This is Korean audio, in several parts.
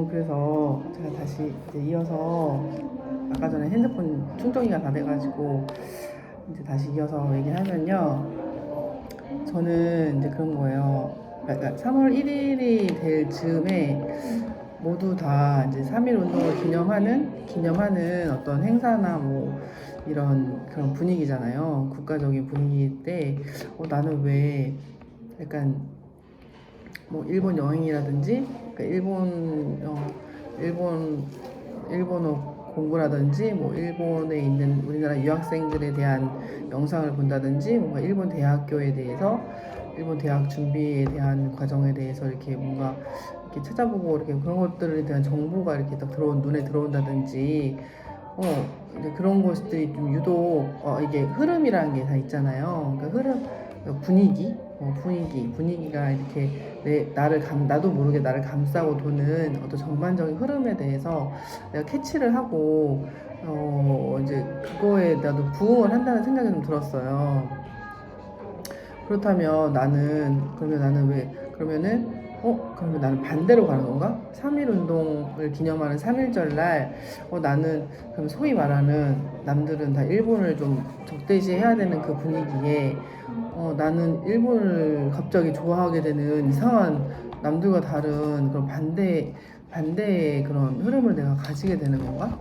그래서 제가 다시 이제 이어서 아까 전에 핸드폰 충전기가 다 돼가지고 이제 다시 이어서 얘기하면요. 저는 이제 그런 거예요. 그러니까 3월 1일이 될 즈음에 모두 다 이제 3.1 운동을 기념하는 어떤 행사나 뭐 이런 그런 분위기잖아요. 국가적인 분위기 때 나는 왜 약간 뭐 일본 여행이라든지 그러니까 일본어 공부라든지 뭐 일본에 있는 우리나라 유학생들에 대한 영상을 본다든지 뭔가 일본 대학교에 대해서 일본 대학 준비에 대한 과정에 대해서 이렇게 뭔가 이렇게 찾아보고 이렇게 그런 것들에 대한 정보가 이렇게 딱 눈에 들어온다든지 이제 그런 것들이 좀 유독 이게 흐름이라는 게 다 있잖아요. 그러니까 분위기가 이렇게 나도 모르게 나를 감싸고 도는 어떤 전반적인 흐름에 대해서 내가 캐치를 하고 이제 그거에 나도 부응을 한다는 생각이 좀 들었어요. 그렇다면 그러면 나는 반대로 가는 건가? 3.1 운동을 기념하는 3.1절 날, 나는, 그럼 소위 말하는, 남들은 다 일본을 좀 적대시 해야 되는 그 분위기에, 나는 일본을 갑자기 좋아하게 되는 이상한 남들과 다른 그런 반대의 그런 흐름을 내가 가지게 되는 건가?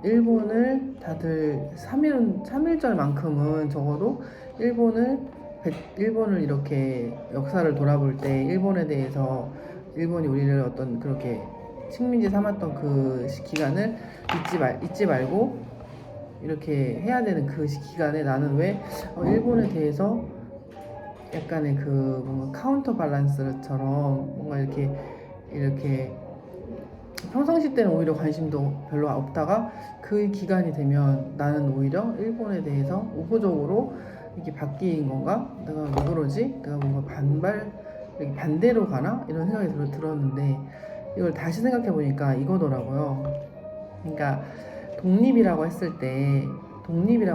일본을 다들 3.1절만큼은 적어도 일본을 이렇게 역사를 돌아볼 때 일본에 대해서 일본이 우리를 어떤 그렇게 식민지 삼았던 그 기간을 잊지 말고 이렇게 해야 되는 그 기간에 나는 왜 일본에 대해서 약간의 그 뭔가 카운터 밸런스처럼 뭔가 이렇게 평상시 때는 오히려 관심도 별로 없다가 그 기간이 되면 나는 오히려 일본에 대해서 우호적으로 이렇게 바뀐 건가? 내가 왜 그러지? 내가 뭔가 이렇게 반대로 가나? 이런 생각이 들었는데 이걸 다시 생각해 보니까 이거더라고요. 그러니까 독립이라고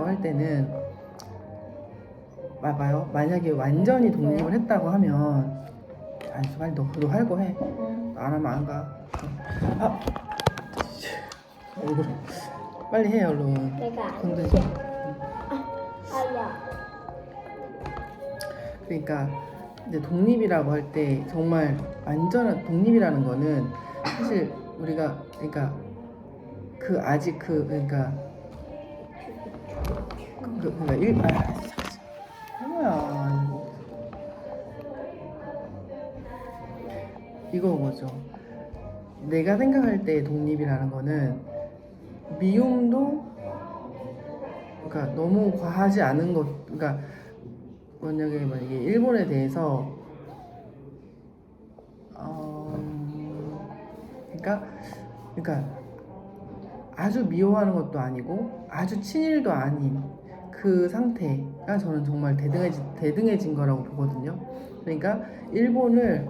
할 때는 봐봐요. 만약에 완전히 독립을 했다고 하면 빨리 너도 할거 해. 안 하면 안 가. 아, 얼굴 빨리 해 얼른. 내가 건들지. 아야. 그러니까 이제 독립이라고 할 때 정말 완전한 독립이라는 거는 사실 우리가 그러니까 뭐야 이거 뭐죠? 내가 생각할 때 독립이라는 거는 미움도 그러니까 너무 과하지 않은 것 그러니까 만약에 일본에 대해서 그러니까 아주 미워하는 것도 아니고 아주 친일도 아닌 그 상태가 저는 정말 대등해진 거라고 보거든요. 그러니까 일본을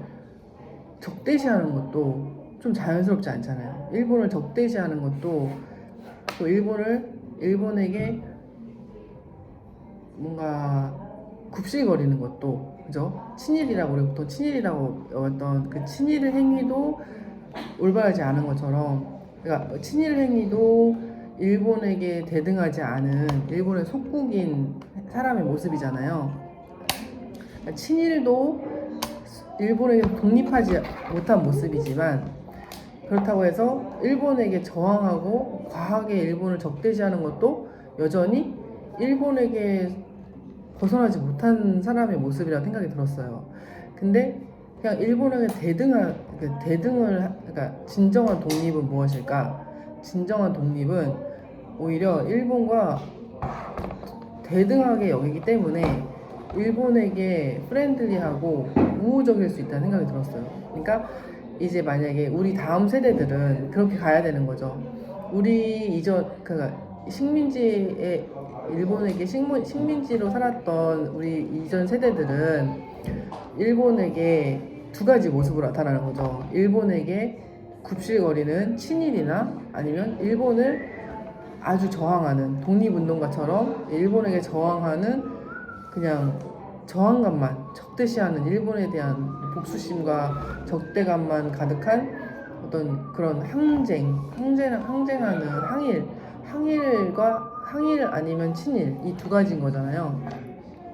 적대시하는 것도 좀 자연스럽지 않잖아요. 일본을 적대시하는 것도 또 일본에게 뭔가 굽실거리는 것도 그죠? 우리 보통 친일이라고 어떤 그 친일 행위도 올바르지 않은 것처럼 그러니까 친일 행위도 일본에게 대등하지 않은 일본의 속국인 사람의 모습이잖아요. 그러니까 친일도 일본에게 독립하지 못한 모습이지만 그렇다고 해서 일본에게 저항하고 과하게 일본을 적대시하는 것도 여전히 일본에게 벗어나지 못한 사람의 모습이라고 생각이 들었어요. 근데 그냥 일본에게 그러니까 진정한 독립은 무엇일까? 진정한 독립은 오히려 일본과 대등하게 여기기 때문에 일본에게 프렌들리하고 우호적일 수 있다는 생각이 들었어요. 그러니까 이제 만약에 우리 다음 세대들은 그렇게 가야 되는 거죠. 그러니까 일본에게 식민지로 살았던 우리 이전 세대들은 일본에게 두 가지 모습으로 나타나는 거죠. 일본에게 굽실거리는 친일이나 아니면 일본을 아주 저항하는 독립운동가처럼 일본에게 저항하는 그냥 적대시하는 일본에 대한 복수심과 적대감만 가득한 어떤 그런 항쟁하는 항일 아니면 친일 이 두 가지인 거잖아요.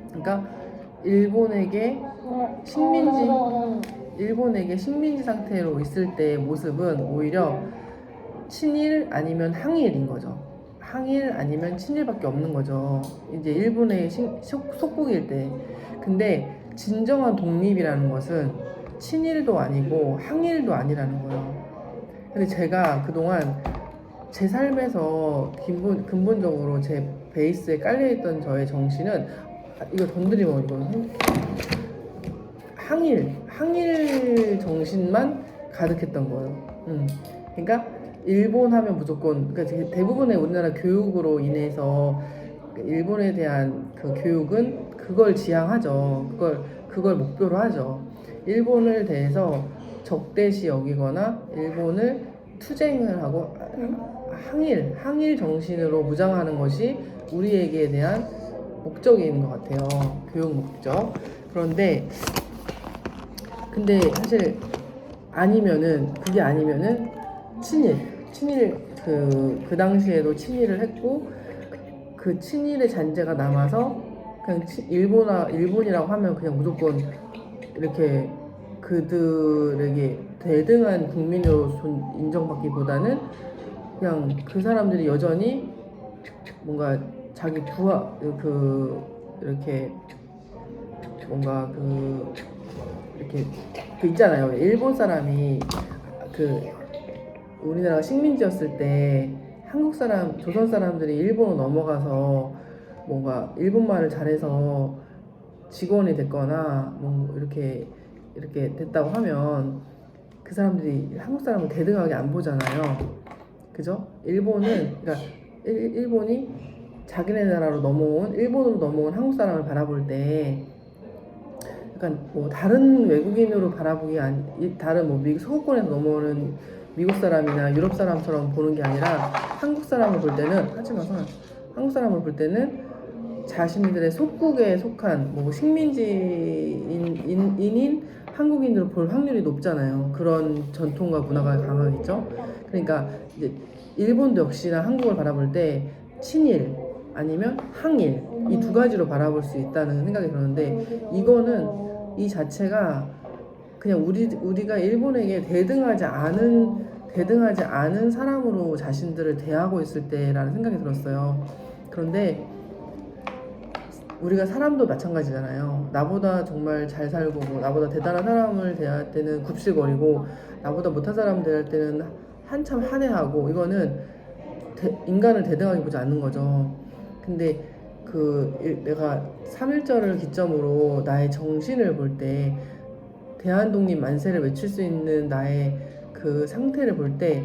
그러니까 일본에게 식민지 상태로 있을 때의 모습은 오히려 친일 아니면 항일인 거죠. 항일 아니면 친일밖에 없는 거죠. 이제 일본의 속국일 때. 근데 진정한 독립이라는 것은 친일도 아니고 항일도 아니라는 거예요. 근데 제가 그동안 제 삶에서 근본적으로 제 베이스에 깔려있던 저의 정신은 이거 건드리면 이거 항일 정신만 가득했던 거예요. 그러니까 일본 하면 무조건 그러니까 대부분의 우리나라 교육으로 인해서 일본에 대한 그 교육은 그걸 지향하죠. 그걸 목표로 하죠. 일본을 대해서 적대시 여기거나 일본을 투쟁을 하고 항일 정신으로 무장하는 것이 우리에게 대한 목적인 것 같아요. 교육 목적. 근데 사실 그게 아니면은 친일 그 당시에도 친일을 했고 그 친일의 잔재가 남아서 그냥 일본이라고 하면 그냥 무조건 이렇게 그들에게 대등한 국민으로 인정받기보다는 그냥 그 사람들이 여전히 뭔가 자기 이렇게 뭔가 이렇게 있잖아요. 일본 사람이 우리나라가 식민지였을 때 조선 사람들이 일본으로 넘어가서 뭔가 일본말을 잘해서 직원이 됐거나 뭐 이렇게 됐다고 하면 그 사람들이 한국 사람을 대등하게 안 보잖아요. 그죠? 그러니까 일본이 자기네 나라로 일본으로 넘어온 한국 사람을 바라볼 때 약간 뭐 다른 외국인으로 바라보기 다른 뭐 서구권에서 넘어오는 미국 사람이나 유럽 사람처럼 보는 게 아니라 한국 사람을 볼 때는 자신들의 속국에 속한 뭐 식민지인인 한국인으로 볼 확률이 높잖아요. 그런 전통과 문화가 강하겠죠. 그러니까 이제 일본도 역시나 한국을 바라볼 때 친일 아니면 항일 이 두 가지로 바라볼 수 있다는 생각이 드는데 이 자체가 그냥 우리가 일본에게 대등하지 않은 사람으로 자신들을 대하고 있을 때라는 생각이 들었어요. 그런데 우리가 사람도 마찬가지잖아요. 나보다 정말 잘 살고 나보다 대단한 사람을 대할 때는 굽실거리고 나보다 못한 사람 대할 때는 한참 한해하고 이거는 인간을 대등하게 보지 않는 거죠. 근데 내가 3.1절을 기점으로 나의 정신을 볼 때 대한독립 만세를 외칠 수 있는 나의 그 상태를 볼 때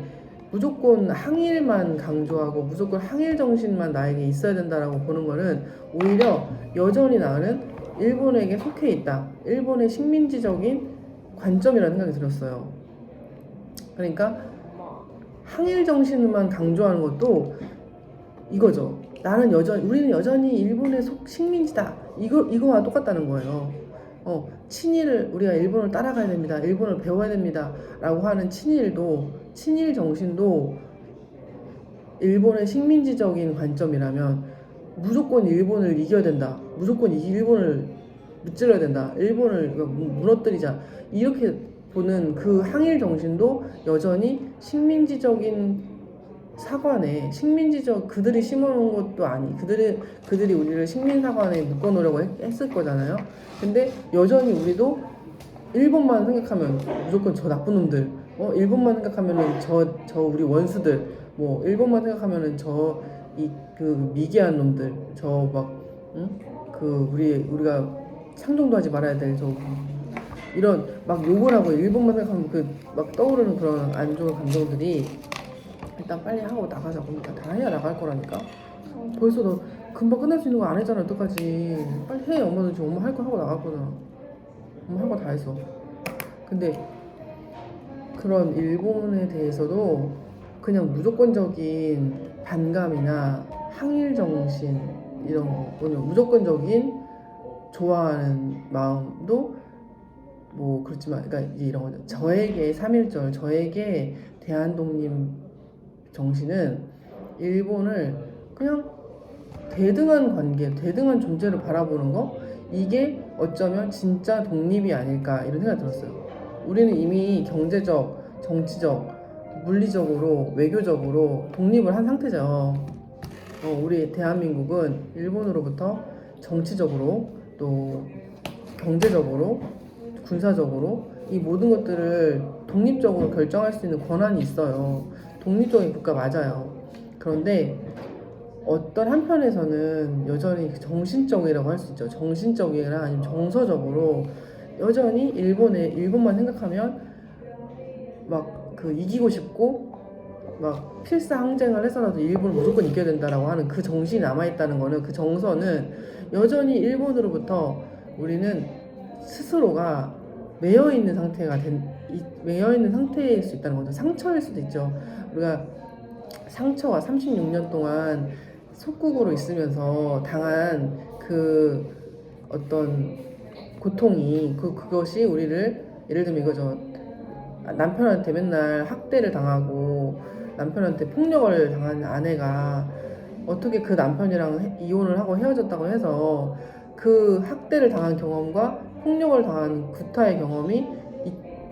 무조건 항일만 강조하고 무조건 항일 정신만 나에게 있어야 된다라고 보는 거는 오히려 여전히 나는 일본에게 속해 있다. 일본의 식민지적인 관점이라는 생각이 들었어요. 그러니까 항일 정신만 강조하는 것도 이거죠. 우리는 여전히 일본의 식민지다. 이거와 똑같다는 거예요. 우리가 일본을 따라가야 됩니다. 일본을 배워야 됩니다. 라고 하는 친일 정신도 일본의 식민지적인 관점이라면 무조건 일본을 이겨야 된다. 무조건 일본을 무찔러야 된다. 일본을 무너뜨리자. 이렇게 보는 그 항일 정신도 여전히 식민지적인 사관에 그들이 심어놓은 것도 그들이 우리를 식민사관에 묶어놓으려고 했을 거잖아요. 근데 여전히 우리도 일본만 생각하면 무조건 저 나쁜 놈들, 일본만 생각하면은 저 우리 원수들, 뭐 일본만 생각하면은 그 미개한 놈들, 우리가 상종도 하지 말아야 될 이런 막 욕을 하고 일본만 생각하면 막 떠오르는 그런 안 좋은 감정들이 일단 빨리 하고 나가자고. 다 해야 나갈 거라니까. 벌써 너 금방 끝날 수 있는 거 안 했잖아. 어떡하지. 빨리 해. 엄마는 지금 엄마 할 거 하고 나갈 거잖아. 엄마 할 거 다 했어. 근데 그런 일본에 대해서도 그냥 무조건적인 반감이나 항일 정신 이런 거, 무조건적인 좋아하는 마음도 뭐 그렇지만, 그러니까 이제 이런 거죠. 저에게 3.1절, 저에게 대한독립 정신은 일본을 그냥 대등한 관계, 대등한 존재로 바라보는 거, 이게 어쩌면 진짜 독립이 아닐까 이런 생각이 들었어요. 우리는 이미 경제적, 정치적, 물리적으로, 외교적으로 독립을 한 상태죠. 우리 대한민국은 일본으로부터 정치적으로, 또 경제적으로, 군사적으로 이 모든 것들을 독립적으로 결정할 수 있는 권한이 있어요. 독립적인 국가 맞아요. 그런데 어떤 한편에서는 여전히 정신적이라고 할 수 있죠. 정신적이나 아니면 정서적으로 여전히 일본만 생각하면 막 그 이기고 싶고 막 필사 항쟁을 해서라도 일본을 무조건 이겨야 된다라고 하는 그 정신이 남아있다는 거는, 그 정서는 여전히 일본으로부터 우리는 스스로가 매여있는 매여있는 상태일 수 있다는 거죠. 상처일 수도 있죠. 우리가 상처가 36년 동안 속국으로 있으면서 당한 그 어떤 고통이, 그것이 우리를, 예를 들면 이거죠. 남편한테 맨날 학대를 당하고 남편한테 폭력을 당한 아내가 어떻게 그 남편이랑 이혼을 하고 헤어졌다고 해서 그 학대를 당한 경험과 폭력을 당한 구타의 경험이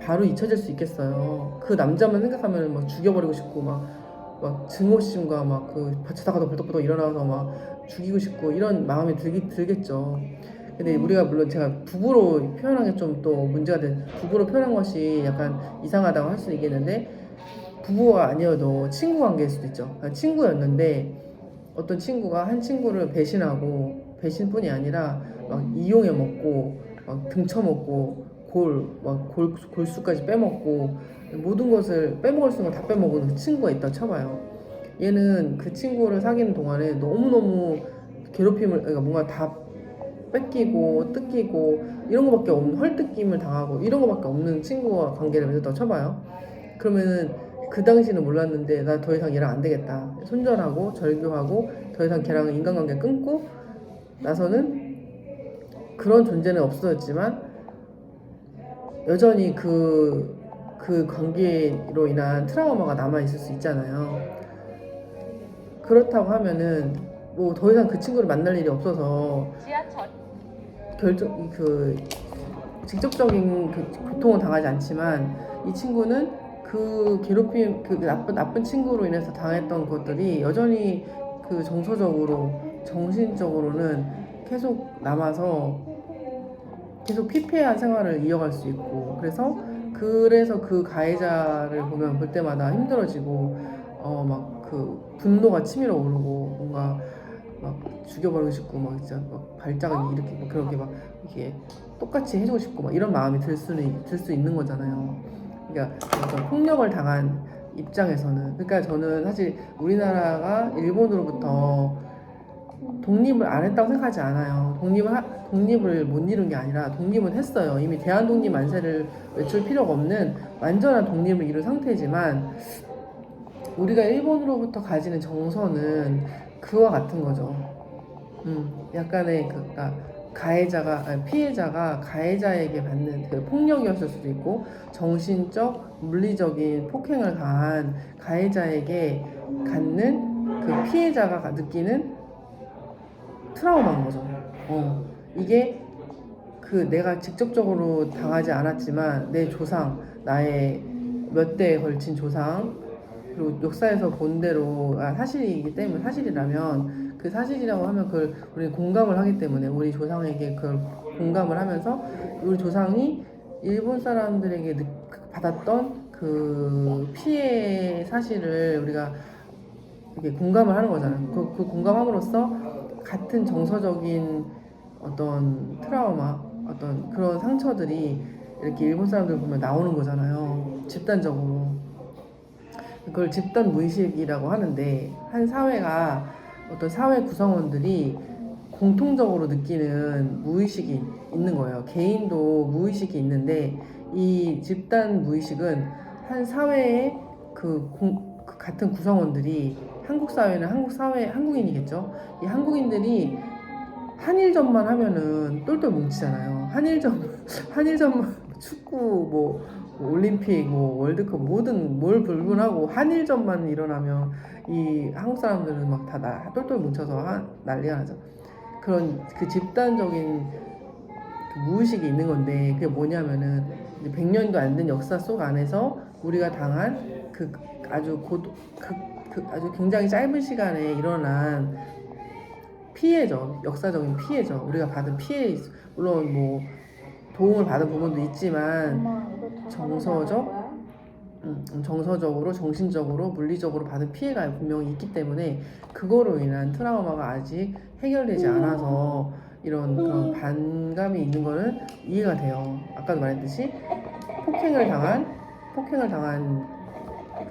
바로 잊혀질 수 있겠어요. 그 남자만 생각하면 막 죽여버리고 싶고 막 증오심과 막 그 밭에다가도 벌떡벌떡 일어나서 막 죽이고 싶고 이런 마음이 들겠죠. 근데 우리가 물론, 제가 부부로 표현한 게 좀 또 문제가 부부로 표현한 것이 약간 이상하다고 할 수도 있겠는데, 부부가 아니어도 친구 관계일 수도 있죠. 그러니까 친구였는데 어떤 친구가 한 친구를 배신하고, 배신뿐이 아니라 막 이용해 먹고 막 등쳐먹고 골수까지 빼먹고 모든 것을 빼먹을 수 있는 걸 다 빼먹은 그 친구가 있다고 쳐봐요. 얘는 그 친구를 사귀는 동안에 너무너무 괴롭힘을, 그러니까 뭔가 다 뺏기고 뜯기고 이런 거밖에 없는, 헐뜯김을 당하고 이런 거밖에 없는 친구와 관계를 맺었다고 쳐봐요. 그러면은 그 당시는 몰랐는데 나 더 이상 얘랑 안 되겠다, 손절하고 절교하고 더 이상 걔랑은 인간관계 끊고 나서는 그런 존재는 없어졌지만 여전히 그 관계로 인한 트라우마가 남아있을 수 있잖아요. 그렇다고 하면은 뭐 더 이상 그 친구를 만날 일이 없어서 직접적인 고통은 당하지 않지만, 이 친구는 그 괴롭힘, 그 나쁜 친구로 인해서 당했던 것들이 여전히 그 정서적으로, 정신적으로는 계속 남아서 계속 피폐한 생활을 이어갈 수 있고, 그래서 그 가해자를 볼 때마다 힘들어지고, 막 그 분노가 치밀어 오르고, 뭔가 막 죽여버리고 싶고, 막 진짜 막 발작을 이렇게 막 그렇게 막 이게 똑같이 해주고 싶고, 막 이런 마음이 들 수 있는 거잖아요. 그러니까 어떤 폭력을 당한 입장에서는, 그러니까 저는 사실 우리나라가 일본으로부터 독립을 안 했다고 생각하지 않아요. 독립을 못 이룬 게 아니라 독립은 했어요. 이미 대한독립 만세를 외칠 필요가 없는 완전한 독립을 이룬 상태지만, 우리가 일본으로부터 가지는 정서는 그와 같은 거죠. 약간의 그러니까 피해자가 가해자에게 받는 그 폭력이었을 수도 있고, 정신적, 물리적인 폭행을 가한 가해자에게 갖는 그 피해자가 느끼는 트라우마인 거죠. 이게 내가 직접적으로 당하지 않았지만 내 조상, 나의 몇 대에 걸친 조상, 그리고 역사에서 본 대로 사실이기 때문에, 사실이라면 그 사실이라고 하면 그걸 우리는 공감을 하기 때문에, 우리 조상에게 그걸 공감을 하면서 우리 조상이 일본 사람들에게 받았던 그 피해 사실을 우리가 이렇게 공감을 하는 거잖아요. 그 공감함으로써 같은 정서적인 어떤 트라우마, 어떤 그런 상처들이 이렇게 일본 사람들 보면 나오는 거잖아요. 집단적으로. 그걸 집단 무의식이라고 하는데, 한 사회가 어떤 사회 구성원들이 공통적으로 느끼는 무의식이 있는 거예요. 개인도 무의식이 있는데, 이 집단 무의식은 한 사회의 그 같은 구성원들이, 한국 사회는 한국인이겠죠. 이 한국인들이 한일전만 하면은 똘똘 뭉치잖아요. 한일전만 축구 뭐 올림픽 뭐 월드컵 모든 뭘 불문하고 한일전만 일어나면 이 한국 사람들은 막 다 똘똘 뭉쳐서 난리가 나죠. 그런 그 집단적인 그 무의식이 있는 건데 그게 뭐냐면은 이제 100년도 안 된 역사 속 안에서 우리가 당한 그 아주 아주 굉장히 짧은 시간에 일어난 피해죠. 역사적인 피해죠. 우리가 받은 피해, 물론 뭐 도움을 받은 부분도 있지만 엄마 이거 다 정서적? 거야? 정서적으로, 정신적으로, 물리적으로 받은 피해가 분명히 있기 때문에 그거로 인한 트라우마가 아직 해결되지 않아서 이런 그런 반감이 있는 거는 이해가 돼요. 아까도 말했듯이 폭행을 당한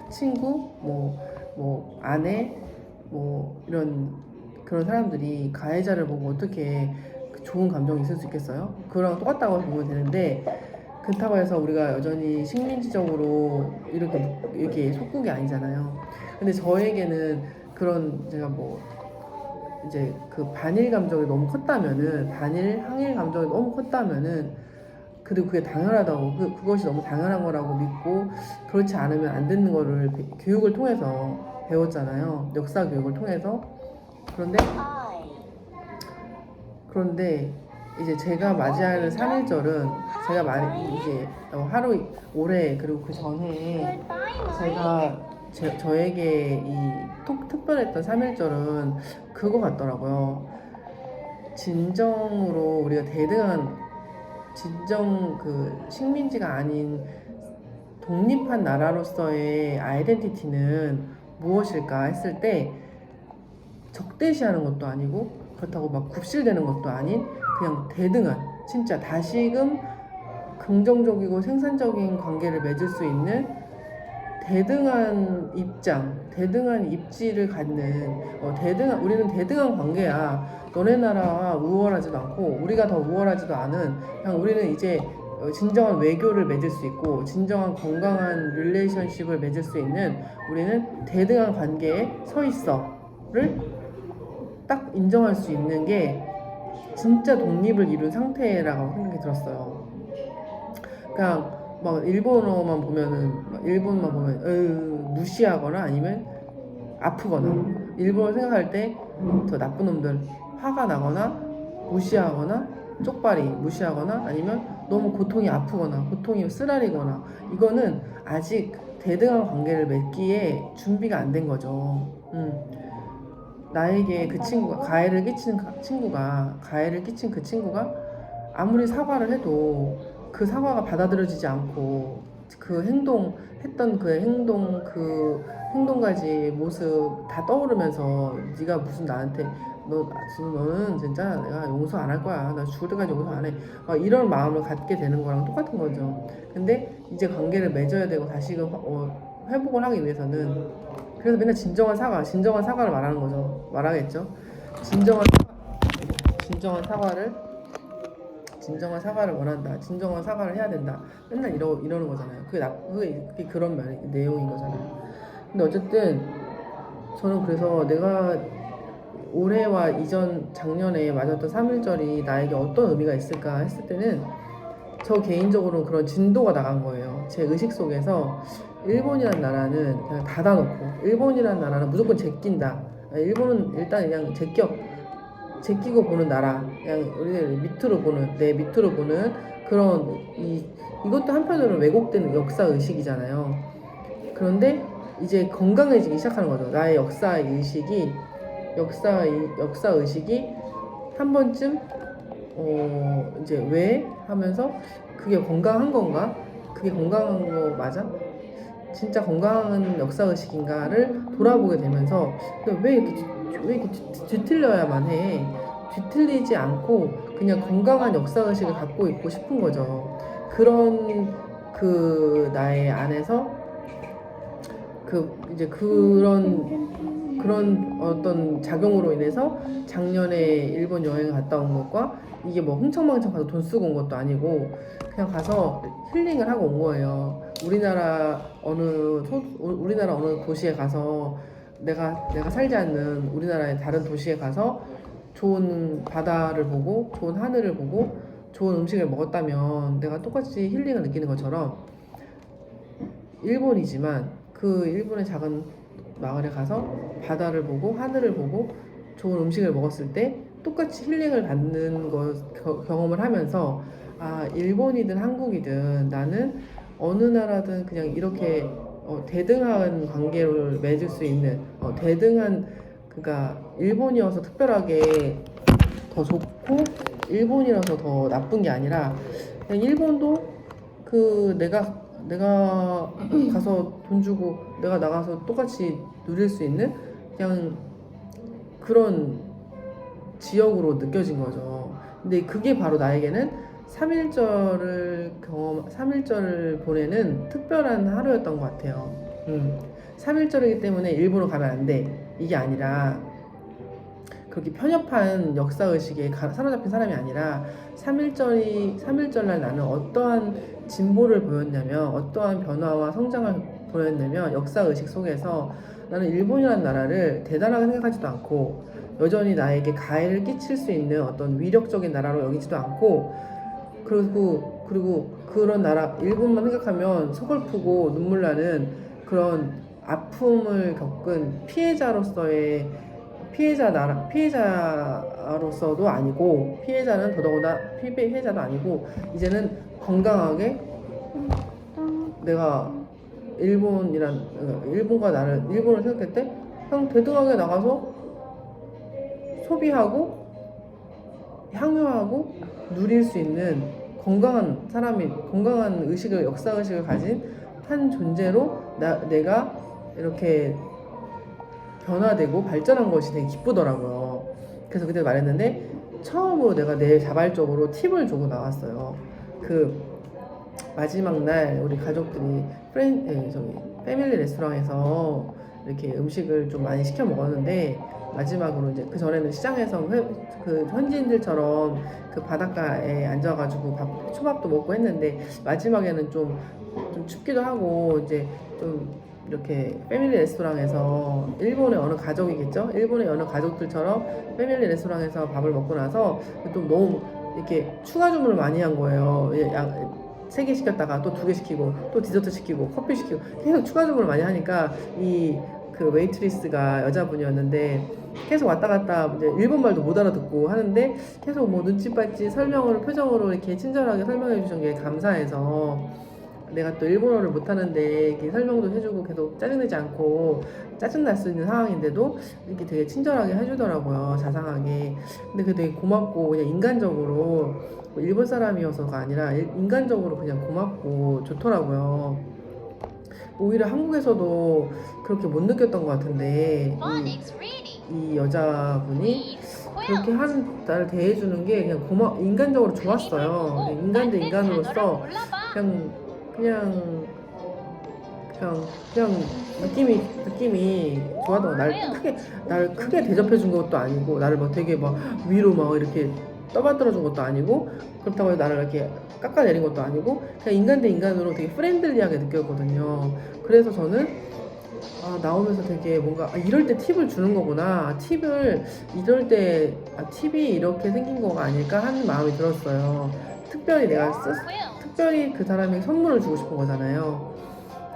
친구, 뭐 아내, 뭐 이런 그런 사람들이 가해자를 보고 어떻게 좋은 감정이 있을 수 있겠어요? 그거랑 똑같다고 보면 되는데 그렇다고 해서 우리가 여전히 식민지적으로 이렇게 속국이 아니잖아요. 근데 저에게는 그런 제가 뭐 이제 그 반일 감정이 너무 컸다면은 반일 항일 감정이 너무 컸다면은 그리고 그게 당연하다고 그것이 너무 당연한 거라고 믿고 그렇지 않으면 안 되는 거를 교육을 통해서 배웠잖아요. 역사 교육을 통해서. 그런데 이제 제가 맞이하는 3.1절은 제가 이제 올해 그리고 그 전에 저에게 특별했던 3.1절은 그거 같더라고요. 진정으로 우리가 진정 그 식민지가 아닌 독립한 나라로서의 아이덴티티는 무엇일까 했을 때 적대시하는 것도 아니고 그렇다고 막 굽실대는 것도 아닌 그냥 대등한 진짜 다시금 긍정적이고 생산적인 관계를 맺을 수 있는 대등한 대등한 입지를 갖는 우리는 대등한 관계야. 너네 나라와 우월하지도 않고 우리가 더 우월하지도 않은 그냥 우리는 이제 진정한 외교를 맺을 수 있고 진정한 건강한 릴레이션십을 맺을 수 있는 우리는 대등한 관계에 서 있어를 딱 인정할 수 있는 게 진짜 독립을 이룬 상태라고 생각이 들었어요. 그냥 막 일본만 보면 무시하거나 아니면 아프거나 일본을 생각할 때 더 나쁜 놈들 화가 나거나 무시하거나 쪽발이 무시하거나 아니면 너무 고통이 아프거나 고통이 쓰라리거나 이거는 아직 대등한 관계를 맺기에 준비가 안 된 거죠. 나에게 그 친구가 가해를 끼친 그 친구가 아무리 사과를 해도 그 사과가 받아들여지지 않고 그 행동까지 모습 다 떠오르면서 네가 무슨 나한테 너는 진짜 내가 용서 안 할 거야. 나 죽을 때까지 용서 안 해. 이런 마음을 갖게 되는 거랑 똑같은 거죠. 근데 이제 관계를 맺어야 되고 다시금 회복을 하기 위해서는 그래서 맨날 진정한 사과를 말하겠죠. 진정한 사과를 원한다. 진정한 사과를 해야 된다. 맨날 이러는 거잖아요. 그게 그런 내용인 거잖아요. 근데 어쨌든 저는 그래서 내가 올해와 작년에 맞았던 3.1절이 나에게 어떤 의미가 있을까 했을 때는 저 개인적으로는 그런 진도가 나간 거예요. 제 의식 속에서 일본이라는 나라는 그냥 닫아놓고 일본이라는 나라는 무조건 제낀다. 일본은 일단 그냥 제끼고 보는 나라. 그냥 우리를 내 밑으로 보는 그런 이것도 한편으로는 왜곡된 역사 의식이잖아요. 그런데 이제 건강해지기 시작하는 거죠. 나의 역사 의식이 한 번쯤 이제 왜 하면서 그게 건강한 건가? 그게 건강한 거 맞아? 진짜 건강한 역사 의식인가를 돌아보게 되면서 왜 이렇게 뒤틀려야만 해? 뒤틀리지 않고 그냥 건강한 역사 의식을 갖고 있고 싶은 거죠. 그런 나의 안에서 이제 그런 어떤 작용으로 인해서 작년에 일본 여행 갔다 온 것과 이게 뭐 흥청망청 가서 돈 쓰고 온 것도 아니고 그냥 가서 힐링을 하고 온 거예요. 우리나라 어느 도시에 가서 내가 살지 않는 우리나라의 다른 도시에 가서 좋은 바다를 보고 좋은 하늘을 보고 좋은 음식을 먹었다면 내가 똑같이 힐링을 느끼는 것처럼 일본이지만 그 일본의 작은 마을에 가서 바다를 보고 하늘을 보고 좋은 음식을 먹었을 때 똑같이 힐링을 받는 경험을 하면서 아 일본이든 한국이든 나는 어느 나라든 그냥 이렇게 대등한 관계를 맺을 수 있는 대등한 그러니까 일본이어서 특별하게 더 좋고 일본이라서 더 나쁜 게 아니라 그냥 일본도 그 내가 가서 돈 주고 내가 나가서 똑같이 누릴 수 있는 그냥 그런 지역으로 느껴진 거죠. 근데 그게 바로 나에게는 3.1절을 보내는 특별한 하루였던 것 같아요. 3.1절이기 때문에 일본으로 가면 안 돼. 이게 아니라 그렇게 편협한 역사의식에 사로잡힌 사람이 아니라 3.1절날 나는 어떠한 진보를 보였냐면 어떠한 변화와 성장을 보였냐면 역사의식 속에서 나는 일본이라는 나라를 대단하게 생각하지도 않고 여전히 나에게 가해를 끼칠 수 있는 어떤 위력적인 나라로 여기지도 않고 그리고 그런 나라 일본만 생각하면 서글프고 눈물 나는 그런 아픔을 겪은 피해자로서도 아니고 피해자는 더더구나 피해자도 아니고 이제는 건강하게 내가 일본을 생각할 때 그냥 대등하게 나가서 소비하고 향유하고 누릴 수 있는 건강한 역사의식을 가진 한 존재로 내가 이렇게 변화되고 발전한 것이 되게 기쁘더라고요. 그래서 그때 말했는데 처음으로 내가 자발적으로 팁을 주고 나왔어요. 그 마지막 날 우리 가족들이 패밀리 레스토랑에서 이렇게 음식을 좀 많이 시켜 먹었는데 마지막으로 이제 그 전에는 시장에서 그 현지인들처럼 그 바닷가에 앉아가지고 초밥도 먹고 했는데 마지막에는 좀 춥기도 하고 이제 좀 이렇게 패밀리 레스토랑에서 일본의 어느 가족이겠죠? 일본의 어느 가족들처럼 패밀리 레스토랑에서 밥을 먹고 나서 또 너무 이렇게 추가 주문을 많이 한 거예요. 3개 시켰다가 또 2개 시키고 또 디저트 시키고 커피 시키고 계속 추가 주문을 많이 하니까 그 웨이트리스가 여자분이었는데 계속 왔다 갔다 이제 일본말도 못 알아듣고 하는데 계속 뭐 눈치빠지 표정으로 이렇게 친절하게 설명해 주신 게 감사해서 내가 또 일본어를 못하는데 이렇게 설명도 해주고 계속 짜증내지 않고 짜증날 수 있는 상황인데도 이렇게 되게 친절하게 해주더라고요. 자상하게. 근데 그게 되게 고맙고 그냥 인간적으로 일본 사람이어서가 아니라 인간적으로 그냥 고맙고 좋더라고요. 오히려 한국에서도 그렇게 못 느꼈던 것 같은데 이 여자분이 그렇게 나를 대해주는 게 그냥 인간적으로 좋았어요. 인간 대 인간으로서 그냥 느낌이 좋았던 거. 나를 크게 대접해 준 것도 아니고 나를 막 되게 막 위로 막 이렇게 떠받들어 준 것도 아니고 그렇다고 해서 나를 이렇게 깎아내린 것도 아니고 그냥 인간 대 인간으로 되게 프렌들리하게 느꼈거든요. 그래서 저는 나오면서 되게 뭔가 이럴 때 팁을 주는 거구나. 팁이 이렇게 생긴 거가 아닐까 하는 마음이 들었어요. 특별히 특별히 그 사람에게 선물을 주고 싶은 거잖아요.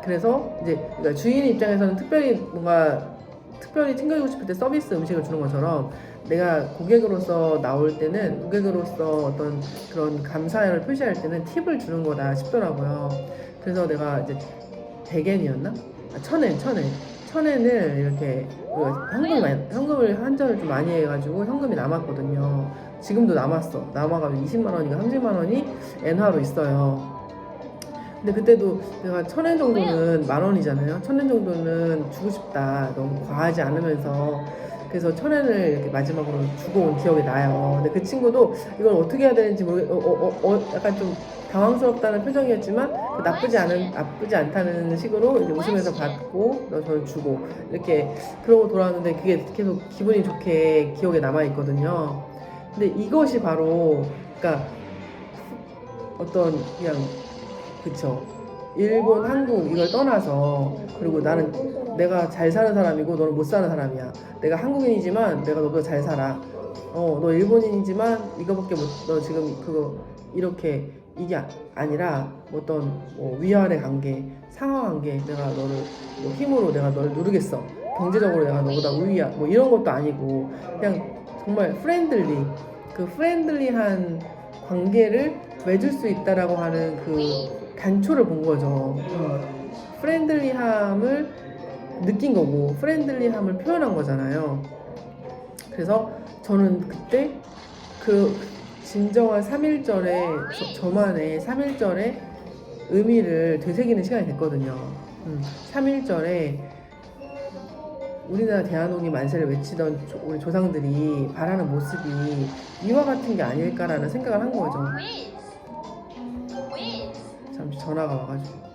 그래서 이제 그러니까 주인 입장에서는 특별히 챙겨주고 싶을 때 서비스 음식을 주는 것처럼 내가 고객으로서 나올 때는 고객으로서 어떤 그런 감사를 표시할 때는 팁을 주는 거다 싶더라고요. 그래서 내가 이제 100엔이었나? 1000엔을 이렇게 현금을 환전을 좀 많이 해가지고 현금이 남았거든요. 지금도 남아가지고 20만 원인가 30만 원이 엔화로 있어요. 근데 그때도 내가 1000엔 정도는 10,000원이잖아요. 1000엔 정도는 주고 싶다. 너무 과하지 않으면서. 그래서 1000엔을 이렇게 마지막으로 주고 온 기억이 나요. 근데 그 친구도 이걸 어떻게 해야 되는지 약간 좀 당황스럽다는 표정이었지만 나쁘지 않다는 식으로 이제 웃으면서 받고 저는 주고 이렇게 그러고 돌아왔는데 그게 계속 기분이 좋게 기억에 남아있거든요. 근데 이것이 바로 그러니까 어떤 그냥 그쵸 일본, 한국 이걸 떠나서 그리고 내가 잘 사는 사람이고 너는 못 사는 사람이야. 내가 한국인이지만 내가 너보다 잘 살아. 너 일본인이지만 이거밖에 못, 너 지금 그거 이렇게 이게 아니라 어떤 뭐 위아래 관계, 상하 관계, 내가 너를 뭐 힘으로 내가 너를 누르겠어. 경제적으로 내가 너보다 우위야. 뭐 이런 것도 아니고 그냥 정말 프렌들리, 그 프렌들리한 관계를 맺을 수 있다라고 하는 그 단초를 본 거죠. 프렌들리함을 느낀 거고 프렌들리함을 표현한 거잖아요. 그래서 저는 그때 그 진정한 3.1절의 저만의 3.1절의 의미를 되새기는 시간이 됐거든요. 3.1절에 우리나라 대한민국이 만세를 외치던 우리 조상들이 바라는 모습이 이와 같은 게 아닐까라는 생각을 한 거죠. 잠시 전화가 와가지고.